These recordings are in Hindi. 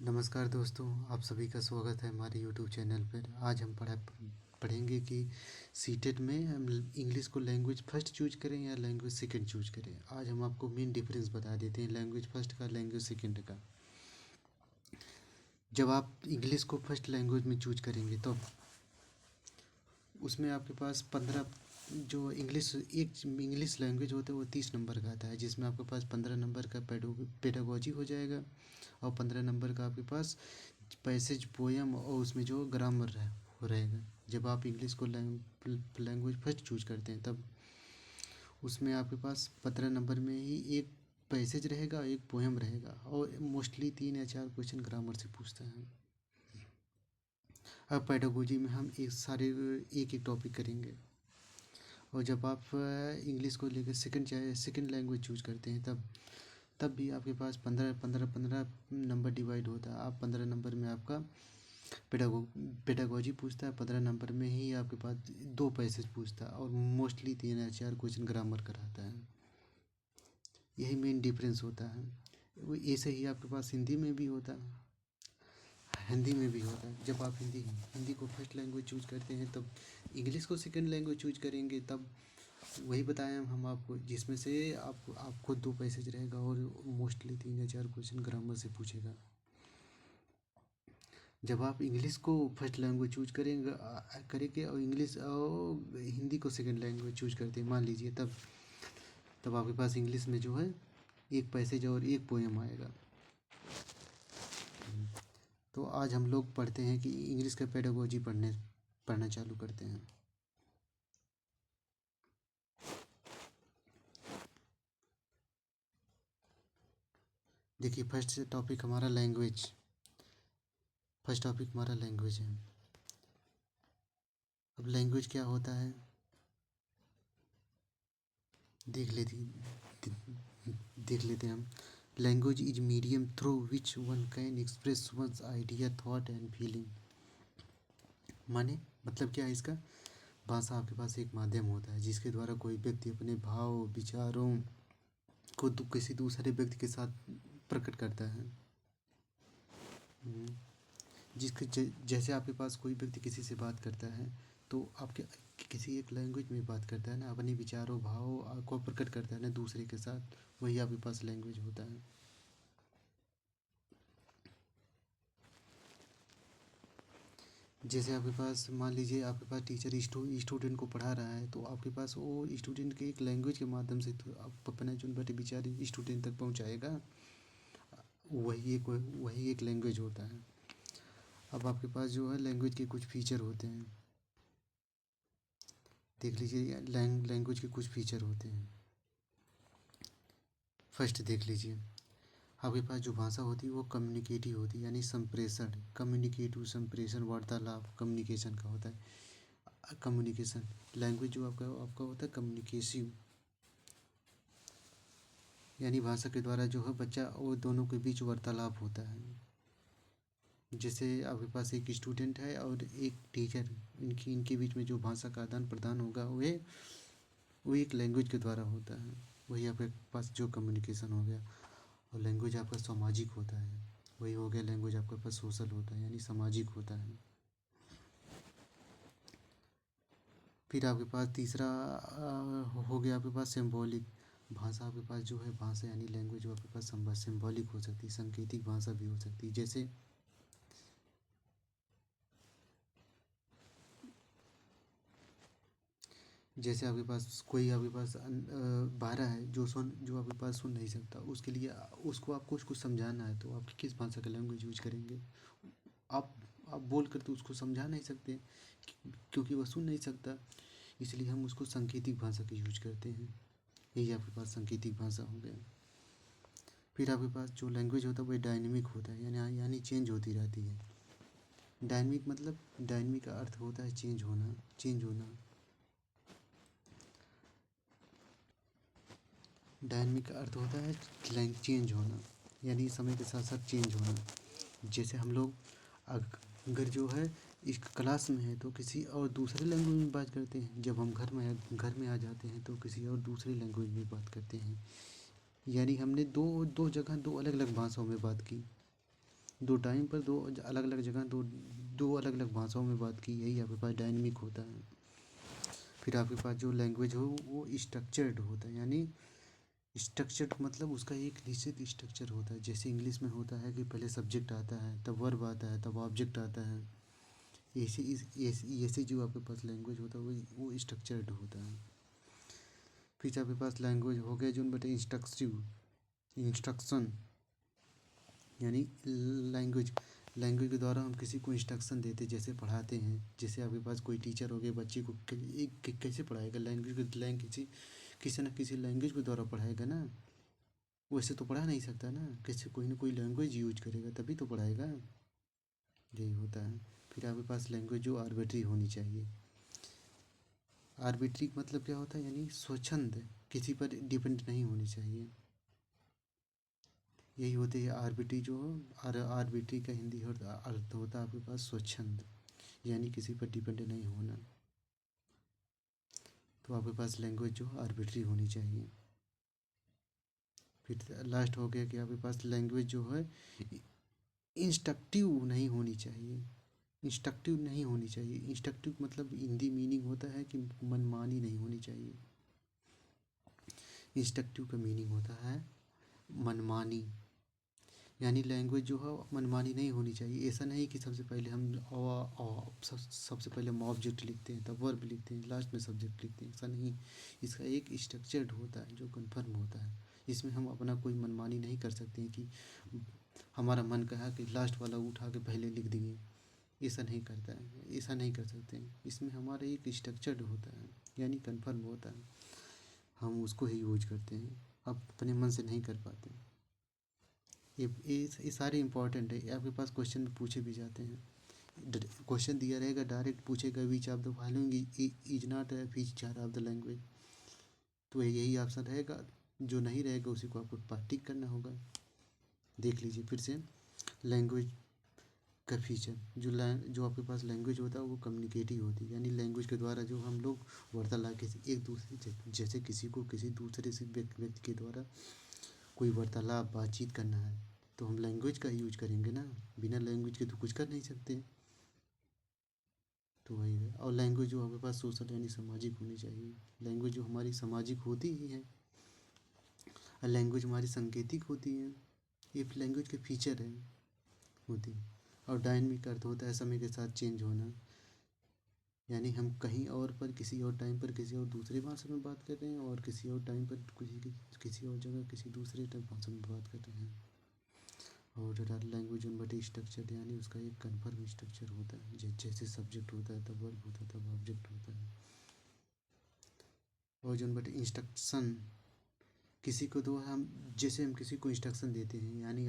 नमस्कार दोस्तों, आप सभी का स्वागत है हमारे यूट्यूब चैनल पर। आज हम पढ़ेंगे कि सीटेट में हम इंग्लिश को लैंग्वेज फर्स्ट चूज करें या लैंग्वेज सेकंड चूज करें। आज हम आपको मेन डिफरेंस बता देते हैं लैंग्वेज फर्स्ट का, लैंग्वेज सेकंड का। जब आप इंग्लिश को फर्स्ट लैंग्वेज में चूज करेंगे तो उसमें आपके पास 15 जो इंग्लिश लैंग्वेज होता है वो 30 नंबर का आता है, जिसमें आपके पास 15 नंबर का पेडागोजी हो जाएगा और 15 नंबर का आपके पास पैसेज पोयम और उसमें जो ग्रामर रहेगा। जब आप इंग्लिश को लैंग्वेज फर्स्ट चूज करते हैं तब उसमें आपके पास 15 नंबर में ही एक पैसेज रहेगा, एक पोयम रहेगा और मोस्टली 3 या 4 क्वेश्चन ग्रामर से पूछता है। अब पेडागोजी में हम एक एक टॉपिक करेंगे। और जब आप इंग्लिश को लेकर सेकंड लैंग्वेज चूज करते हैं तब भी आपके पास 15 नंबर डिवाइड होता है। आप 15 नंबर में आपका पेडागोजी पूछता है, 15 नंबर में ही आपके पास 2 पैसेज पूछता है और मोस्टली 3 या 4 क्वेश्चन ग्रामर कराता है। यही मेन डिफरेंस होता है। वो ऐसे ही आपके पास हिंदी में भी होता है। जब आप हिंदी को फर्स्ट लैंग्वेज चूज करते हैं तब इंग्लिश को सेकंड लैंग्वेज चूज करेंगे। तब वही बताया हम आपको, जिसमें से आपको 2 पैसेज रहेगा और मोस्टली 3 या 4 क्वेश्चन ग्रामर से पूछेगा। जब आप इंग्लिश को फर्स्ट लैंग्वेज चूज करेंगे और इंग्लिश और हिंदी को सेकंड लैंग्वेज चूज करते हैं मान लीजिए, तब आपके पास इंग्लिश में जो है एक पैसेज और एक पोएम आएगा। तो आज हम लोग पढ़ते हैं कि इंग्लिश का पेडागोजी पढ़ना चालू करते हैं। देखिए, फर्स्ट टॉपिक हमारा लैंग्वेज है। अब लैंग्वेज क्या होता है देख लेते हैं हम। Language is medium through which one can express once idea, thought and feeling. माने मतलब क्या है इसका? भाषा आपके पास एक माध्यम होता है जिसके द्वारा कोई व्यक्ति अपने भाव विचारों को किसी दूसरे व्यक्ति के साथ प्रकट करता है। जैसे आपके पास कोई व्यक्ति किसी से बात करता है तो आपके किसी एक लैंग्वेज में बात करता है ना, अपने विचारों भाव को प्रकट करता है ना दूसरे के साथ, वही आपके पास लैंग्वेज होता है। जैसे आपके पास मान लीजिए आपके पास टीचर स्टूडेंट को पढ़ा रहा है तो आपके पास वो स्टूडेंट के एक लैंग्वेज के माध्यम से तो आप अपना जो बटे विचार स्टूडेंट तक पहुंचाएगा। वही एक लैंग्वेज होता है। अब आपके पास जो है लैंग्वेज के कुछ फीचर होते हैं। देख लीजिए लैंग्वेज के कुछ फीचर होते हैं। फर्स्ट देख लीजिए, आपके पास जो भाषा होती है वो कम्युनिकेटिव होती है, यानी संप्रेषण वार्तालाप कम्युनिकेशन का होता है। कम्युनिकेशन लैंग्वेज जो आपका होता है कम्युनिकेसिव, यानी भाषा के द्वारा जो है बच्चा और दोनों के बीच वार्तालाप होता है। जैसे आपके पास एक स्टूडेंट है और एक टीचर, इनके बीच में जो भाषा का आदान प्रदान होगा वो एक लैंग्वेज के द्वारा होता है। वही आपके पास जो कम्युनिकेशन हो गया। और लैंग्वेज आपका सामाजिक होता है, वही हो गया लैंग्वेज आपके पास सोशल होता है, यानी सामाजिक होता है। फिर आपके पास तीसरा हो गया आपके पास सिंबॉलिक भाषा। आपके पास जो है भाषा यानी लैंग्वेज जो आपके पास सिंबॉलिक हो सकती है, सांकेतिक भाषा भी हो सकती है। जैसे आपके पास बहरा है जो आपके पास सुन नहीं सकता, उसके लिए उसको आपको कुछ समझाना है तो आप किस भाषा का लैंग्वेज यूज करेंगे? आप आप बोल कर तो उसको समझा नहीं सकते क्योंकि वह सुन नहीं सकता, इसलिए हम उसको सांकेतिक भाषा का यूज करते हैं। यही आपके पास सांकेतिक भाषा हो गया। फिर आपके पास जो लैंग्वेज होता है वो डायनेमिक होता है, यानी चेंज होती रहती है। डायनेमिक का अर्थ होता है चेंज होना। डायनेमिक का अर्थ होता है चेंज होना, यानी समय के साथ साथ चेंज होना। जैसे हम लोग अगर जो है इस क्लास में है तो किसी और दूसरे लैंग्वेज में बात करते हैं, जब हम घर में आ जाते हैं तो किसी और दूसरी लैंग्वेज में बात करते हैं। यानी हमने दो दो जगह दो अलग अलग भाषाओं में बात की। दो टाइम पर दो अलग अलग जगह दो दो अलग अलग भाषाओं में बात की, यही आपके पास डायनेमिक होता है। फिर आपके पास जो लैंग्वेज हो वो स्ट्रक्चर्ड होता है, यानी स्ट्रक्चर्ड मतलब उसका एक निश्चित स्ट्रक्चर होता है। जैसे इंग्लिश में होता है कि पहले सब्जेक्ट आता है, तब वर्ब आता है, तब ऑब्जेक्ट आता है। ऐसे जो आपके पास लैंग्वेज होता है वो स्ट्रक्चर्ड होता है। फिर आपके पास लैंग्वेज हो गया जो बटे इंस्ट्रक्शन, यानी लैंग्वेज लैंग्वेज के द्वारा हम किसी को इंस्ट्रक्शन देते, जैसे पढ़ाते हैं। जैसे आपके पास कोई टीचर हो गए, बच्चे को कैसे पढ़ाएगा, किसी किसी न किसी लैंग्वेज के द्वारा पढ़ाएगा ना, वैसे तो पढ़ा नहीं सकता ना, कैसे कोई ना कोई लैंग्वेज यूज करेगा तभी तो पढ़ाएगा, यही होता है। फिर आपके पास लैंग्वेज जो आर्बिट्री होनी चाहिए। आर्बिट्री मतलब क्या होता है, यानी स्वच्छंद, किसी पर डिपेंड नहीं होनी चाहिए, यही होती है आर्बिट्री जो। आर्बिट्री का हिंदी अर्थ होता है आपके पास स्वच्छंद, यानी किसी पर डिपेंड नहीं होना। तो आपके पास लैंग्वेज जो आर्बिट्री होनी चाहिए। फिर लास्ट हो गया कि आपके पास लैंग्वेज जो है इंस्ट्रक्टिव नहीं होनी चाहिए। इंस्ट्रक्टिव नहीं होनी चाहिए, इंस्ट्रक्टिव मतलब हिंदी मीनिंग होता है कि मनमानी नहीं होनी चाहिए। इंस्ट्रक्टिव का मीनिंग होता है मनमानी, यानी लैंग्वेज जो है मनमानी नहीं होनी चाहिए। ऐसा नहीं कि सबसे पहले हम सबसे पहले हम ऑब्जेक्ट लिखते हैं, तब वर्ब लिखते हैं, लास्ट में सब्जेक्ट लिखते हैं, ऐसा नहीं। इसका एक स्ट्रक्चर्ड होता है जो कन्फर्म होता है। इसमें हम अपना कोई मनमानी नहीं कर सकते हैं कि हमारा मन कहा कि लास्ट वाला उठा के पहले लिख देंगे, ऐसा नहीं करता है, ऐसा नहीं कर सकते हैं। इसमें हमारा एक स्ट्रक्चर्ड होता है, यानी कन्फर्म होता है, हम उसको ही यूज करते हैं, आप अपने मन से नहीं कर पाते। ये सारे इंपॉर्टेंट है, आपके पास क्वेश्चन में पूछे भी जाते हैं। क्वेश्चन दिया रहेगा, डायरेक्ट पूछेगा विच of the following is not a feature of the language, तो यही ऑप्शन रहेगा। जो नहीं रहेगा उसी को आपको टिक करना होगा। देख लीजिए फिर से, लैंग्वेज का फीचर जो आपके पास लैंग्वेज होता है वो कम्युनिकेटिव होती है, यानी लैंग्वेज के द्वारा जो हम लोग वार्तालाप किसी एक दूसरे जैसे किसी को किसी दूसरे से व्यक्ति के द्वारा कोई वार्तालाप बातचीत करना है तो हम लैंग्वेज का यूज करेंगे ना, बिना लैंग्वेज के तो कुछ कर नहीं सकते। तो वही है। और लैंग्वेज जो हमारे पास सोशल यानी सामाजिक होनी चाहिए। लैंग्वेज जो हमारी सामाजिक होती ही है, और लैंग्वेज हमारी सांकेतिक होती है, ये लैंग्वेज के फीचर है होती है। और डायनामिक अर्थ होता है समय के साथ चेंज होना, यानी हम कहीं और पर किसी और टाइम पर किसी और दूसरी भाषा में बात कर रहे हैं, और किसी और टाइम पर किसी और जगह किसी दूसरे भाषा में बात कर रहे हैं। और लैंग्वेज उन बटे स्ट्रक्चर, यानी उसका एक कन्फर्म स्ट्रक्चर होता है, जैसे सब्जेक्ट होता है तब वर्ब होता है तब ऑब्जेक्ट होता है। और जो बटे इंस्ट्रक्शन, किसी को तो हम जैसे हम किसी को इंस्ट्रक्शन देते हैं, यानी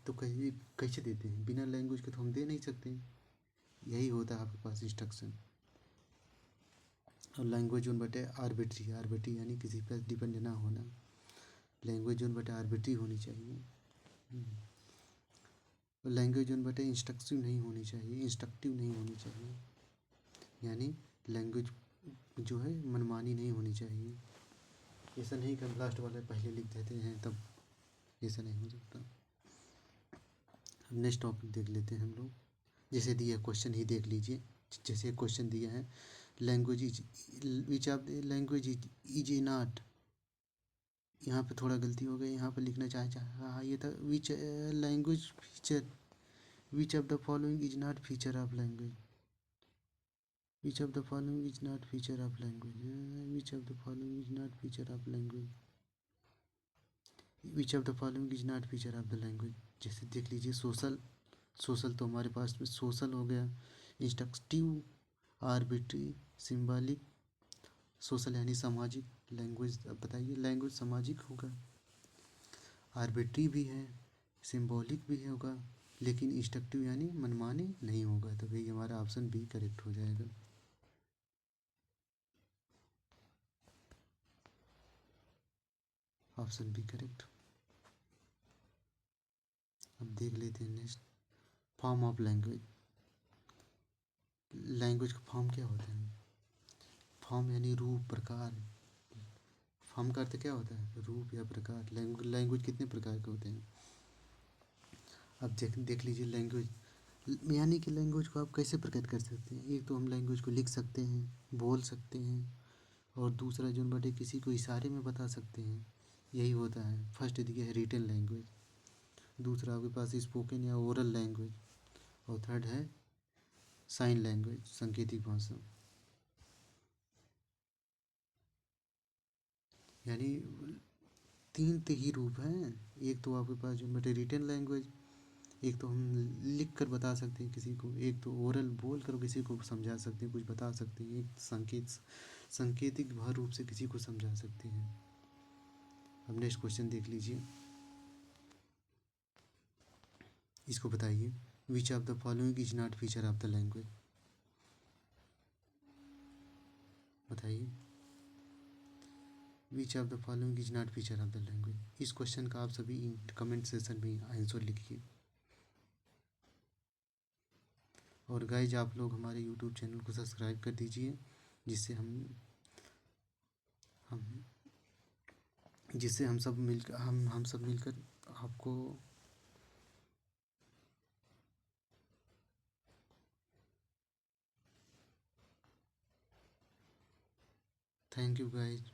तो कैसे कैसे देते हैं, बिना लैंग्वेज के तो हम दे नहीं सकते, यही होता है आपके पास इंस्ट्रक्शन। और लैंग्वेज उन बटे आर्बिट्री यानी किसी पर डिपेंड ना होना। लैंग्वेज उन बटे आर्बिट्री होनी चाहिए। लैंग्वेज उन बटे इंस्ट्रक्टिव नहीं होनी चाहिए, इंस्ट्रक्टिव नहीं होनी चाहिए, यानी लैंग्वेज जो है मनमानी नहीं होनी चाहिए। ऐसा नहीं कि हम लास्ट वाले पहले लिख देते हैं तब, ऐसा नहीं हो सकता। नेक्स्ट टॉपिक देख लेते हैं हम लोग। जैसे दिया क्वेश्चन ही देख लीजिए, जैसे क्वेश्चन दिया है language is which of the language is a not, यहाँ पे थोड़ा गलती हो गई, यहाँ पे लिखना हाँ ये था which language feature which of the following is not feature of language, which of the following is not feature of language, which of the following is not feature of language, which of the following is not feature of the language. जैसे देख लीजिए सोशल तो हमारे पास में सोशल हो गया, इंस्ट्रक्टिव, आर्बिट्री, सिंबॉलिक, सोशल यानी सामाजिक। लैंग्वेज अब बताइए, लैंग्वेज सामाजिक होगा, आर्बिट्री भी है, सिंबॉलिक भी होगा, लेकिन इंस्ट्रक्टिव यानी मनमानी नहीं होगा। तो भाई हमारा ऑप्शन बी करेक्ट हो जाएगा। Option B correct. अब देख लेते हैं next, form of language. Language का फॉर्म क्या होता है, फॉर्म यानी रूप प्रकार। फॉर्म का अर्थ क्या होता है, रूप या प्रकार। लैंग्वेज कितने प्रकार के होते हैं, अब देख देख लीजिए लैंग्वेज, यानी कि लैंग्वेज को आप कैसे प्रकट कर सकते हैं। एक तो हम लैंग्वेज को लिख सकते हैं, बोल सकते हैं, और दूसरा जो बटे किसी को इशारे में बता सकते हैं। यही होता है। फर्स्ट दिया है रिटन लैंग्वेज, दूसरा आपके पास स्पोकन या ओरल लैंग्वेज, और थर्ड है साइन लैंग्वेज, सांकेतिक भाषा। यानी तीन तो ही रूप हैं। एक तो आपके पास जो बटे रिटन लैंग्वेज, एक तो हम लिख कर बता सकते हैं किसी को, एक तो ओरल बोल कर किसी को समझा सकते हैं, कुछ बता सकते हैं, एक सांकेतिक भाव रूप से किसी को समझा सकते हैं। अब नेक्स्ट क्वेश्चन देख लीजिए, इसको बताइए, which of the following is not feature of the language. बताइए, which of the following is not feature of the language. इस क्वेश्चन का आप सभी कमेंट सेक्शन में आंसर लिखिए। और गाइज आप लोग हमारे यूट्यूब चैनल को सब्सक्राइब कर दीजिए, जिससे हम जिससे हम सब मिलकर आपको, थैंक यू गाइज।